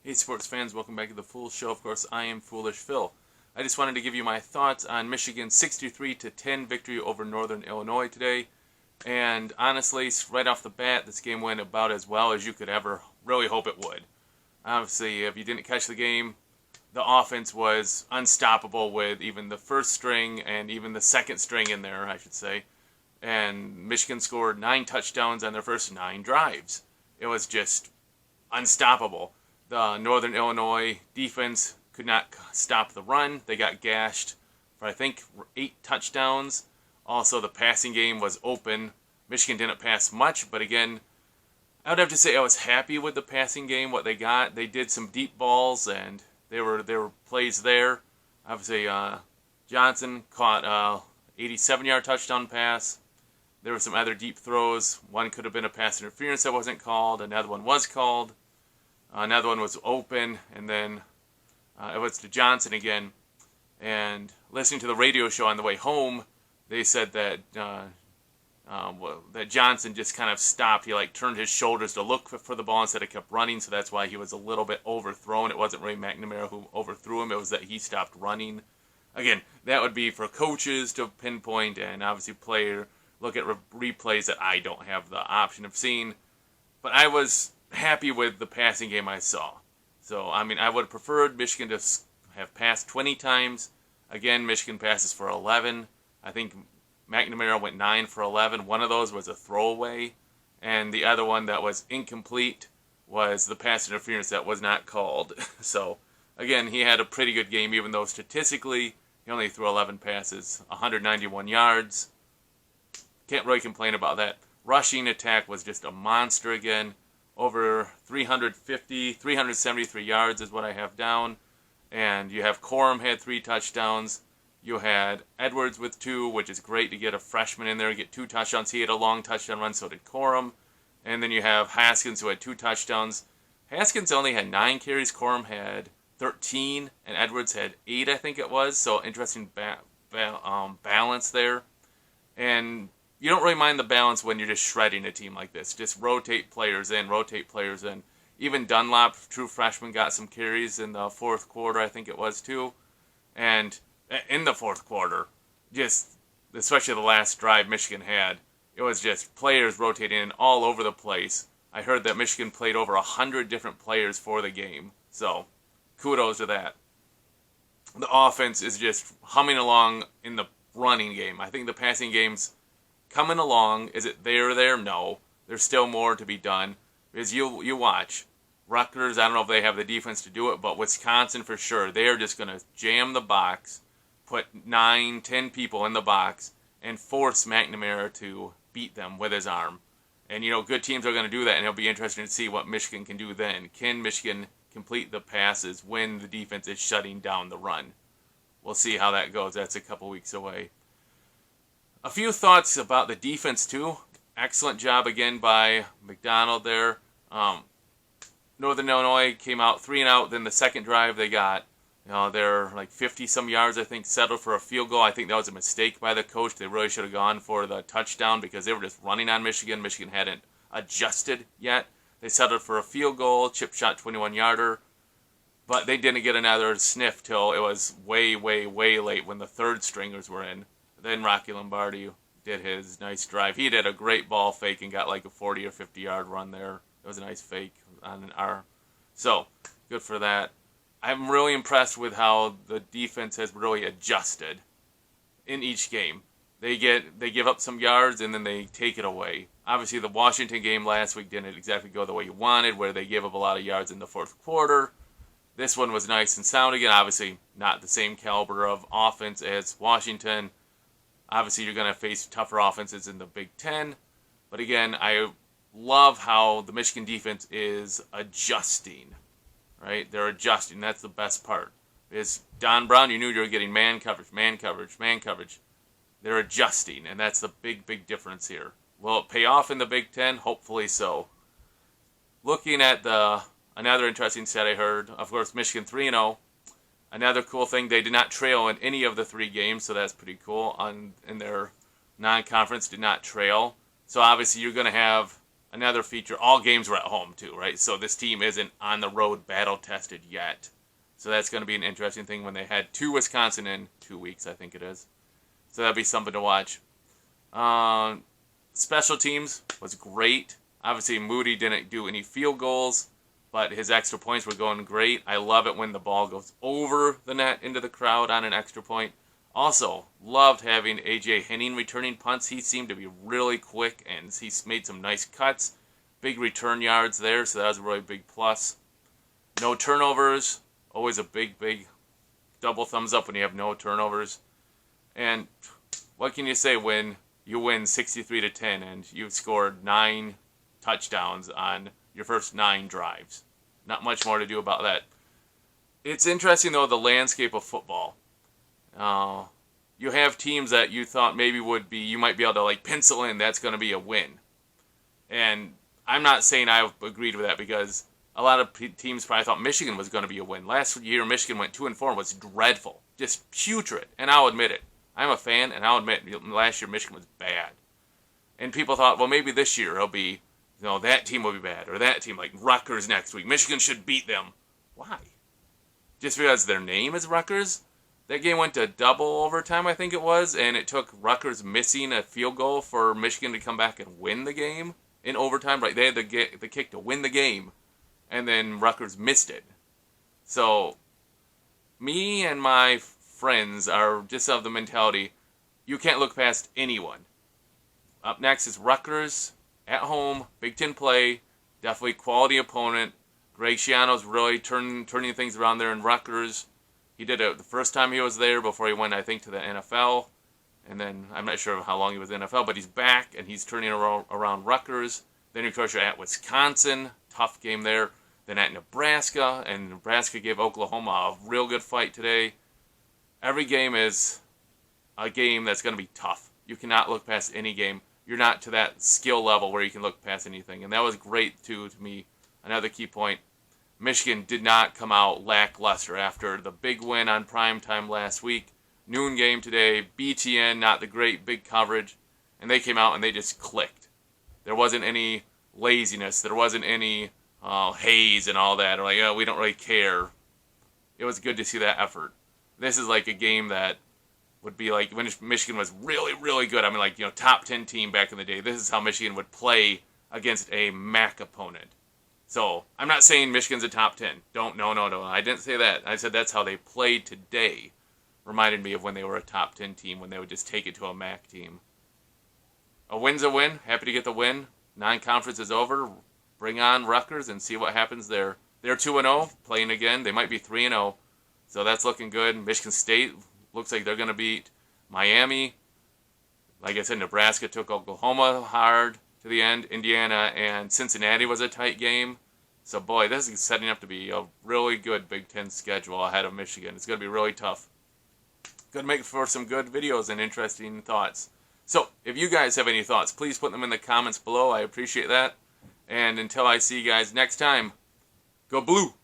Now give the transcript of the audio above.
Hey, sports fans, welcome back to the Fool Show. Of course, I am Foolish Phil. I just wanted to give you my thoughts on Michigan's 63-10 victory over Northern Illinois today. And honestly, right off the bat, this game went about as well as you could ever really hope it would. Obviously, if you didn't catch the game, the offense was unstoppable with even the first string and even the second string in there, I should say. And Michigan scored 9 touchdowns on their first 9 drives. It was just unstoppable. The Northern Illinois defense could not stop the run. They got gashed for, I think, 8 touchdowns. Also, the passing game was open. Michigan didn't pass much, but again, I would have to say I was happy with the passing game, what they got. They did some deep balls, and there were plays there. Obviously, Johnson caught a 87-yard touchdown pass. There were some other deep throws. One could have been a pass interference that wasn't called. Another one was called. Another one was open, and then it was to Johnson again. And listening to the radio show on the way home, they said that that Johnson just kind of stopped. He turned his shoulders to look for the ball instead of kept running, so that's why he was a little bit overthrown. It wasn't really McNamara who overthrew him. It was that he stopped running. Again, that would be for coaches to pinpoint, and obviously look at replays that I don't have the option of seeing. But I was happy with the passing game I saw. So, I mean, I would have preferred Michigan to have passed 20 times. Again, Michigan passes for 11. I think McNamara went 9 for 11. One of those was a throwaway. And the other one that was incomplete was the pass interference that was not called. So, again, he had a pretty good game, even though statistically he only threw 11 passes, 191 yards. Can't really complain about that. Rushing attack was just a monster again. Over 373 yards is what I have down. And you have Corum had 3 touchdowns. You had Edwards with 2, which is great to get a freshman in there, get 2 touchdowns. He had a long touchdown run, so did Corum. And then you have Haskins, who had 2 touchdowns. Haskins only had 9 carries. Corum had 13, and Edwards had 8, I think it was. So interesting balance there. And you don't really mind the balance when you're just shredding a team like this. Just rotate players in, rotate players in. Even Dunlop, true freshman, got some carries in the fourth quarter, I think it was too. And in the fourth quarter, just especially the last drive Michigan had, it was just players rotating in all over the place. I heard that Michigan played over 100 different players for the game. So, kudos to that. The offense is just humming along in the running game. I think the passing game's coming along. Is it there? No. There's still more to be done. Because you watch. Rutgers, I don't know if they have the defense to do it, but Wisconsin for sure. They are just going to jam the box, put 9, 10 people in the box, and force McNamara to beat them with his arm. And, good teams are going to do that, and it'll be interesting to see what Michigan can do then. Can Michigan complete the passes when the defense is shutting down the run? We'll see how that goes. That's a couple weeks away. A few thoughts about the defense, too. Excellent job again by McDonald there. Northern Illinois came out 3-and-out. Then the second drive they got, they're 50-some yards, I think, settled for a field goal. I think that was a mistake by the coach. They really should have gone for the touchdown because they were just running on Michigan. Michigan hadn't adjusted yet. They settled for a field goal, chip shot 21-yarder. But they didn't get another sniff till it was way, way, way late when the third stringers were in. Then Rocky Lombardi did his nice drive. He did a great ball fake and got a 40 or 50-yard run there. It was a nice fake on an R. So, good for that. I'm really impressed with how the defense has really adjusted in each game. They give up some yards and then they take it away. Obviously, the Washington game last week didn't exactly go the way you wanted, where they gave up a lot of yards in the fourth quarter. This one was nice and sound again. Obviously, not the same caliber of offense as Washington. Obviously, you're going to face tougher offenses in the Big Ten. But again, I love how the Michigan defense is adjusting. Right? They're adjusting. That's the best part. Is Don Brown, you knew you were getting man coverage. They're adjusting, and that's the big, big difference here. Will it pay off in the Big Ten? Hopefully so. Looking at another interesting stat I heard, of course, Michigan 3-0. Another cool thing, they did not trail in any of the 3 games, so that's pretty cool. In their non-conference, did not trail. So obviously you're going to have another feature. All games were at home too, right? So this team isn't on the road battle tested yet. So that's going to be an interesting thing when they head to Wisconsin in 2 weeks, I think it is. So that'll be something to watch. Special teams was great. Obviously, Moody didn't do any field goals, but his extra points were going great. I love it when the ball goes over the net into the crowd on an extra point. Also, loved having A.J. Henning returning punts. He seemed to be really quick, and he's made some nice cuts. Big return yards there, so that was a really big plus. No turnovers. Always a big double thumbs up when you have no turnovers. And what can you say when you win 63-10 and you've scored 9 touchdowns on your first 9 drives? Not much more to do about that. It's interesting, though, the landscape of football. You have teams that you thought maybe you might be able to like pencil in that's going to be a win. And I'm not saying I agreed with that because a lot of teams probably thought Michigan was going to be a win. Last year, Michigan went 2-4 and was dreadful. Just putrid. And I'll admit it. I'm a fan, and I'll admit last year Michigan was bad. And people thought, well, maybe this year it'll be, that team will be bad. Or that team, like Rutgers next week. Michigan should beat them. Why? Just because their name is Rutgers? That game went to double overtime, I think it was, and it took Rutgers missing a field goal for Michigan to come back and win the game in overtime. Right, they had the kick to win the game, and then Rutgers missed it. So, me and my friends are just of the mentality, you can't look past anyone. Up next is Rutgers, at home, Big Ten play, definitely quality opponent. Greg Schiano's really turning things around there in Rutgers. He did it the first time he was there before he went, I think, to the NFL. And then I'm not sure how long he was in the NFL, but he's back and he's turning around Rutgers. Then, of course, you're at Wisconsin. Tough game there. Then at Nebraska. And Nebraska gave Oklahoma a real good fight today. Every game is a game that's going to be tough. You cannot look past any game. You're not to that skill level where you can look past anything. And that was great, too, to me. Another key point. Michigan did not come out lackluster after the big win on primetime last week. Noon game today, BTN, not the great big coverage. And they came out and they just clicked. There wasn't any laziness. There wasn't any haze and all that. Or like, oh, we don't really care. It was good to see that effort. This is like a game that would be like when Michigan was really, really good. I mean, like, top 10 team back in the day. This is how Michigan would play against a MAC opponent. So, I'm not saying Michigan's a top 10. No. I didn't say that. I said that's how they played today. Reminded me of when they were a top 10 team, when they would just take it to a MAC team. A win's a win. Happy to get the win. Non-conference is over. Bring on Rutgers and see what happens there. They're 2-0, playing again. They might be 3-0. So that's looking good. Michigan State looks like they're going to beat Miami. Like I said, Nebraska took Oklahoma hard to the end. Indiana and Cincinnati was a tight game. So, boy, this is setting up to be a really good Big Ten schedule ahead of Michigan. It's going to be really tough. Going to make for some good videos and interesting thoughts. So, if you guys have any thoughts, please put them in the comments below. I appreciate that. And until I see you guys next time, go Blue!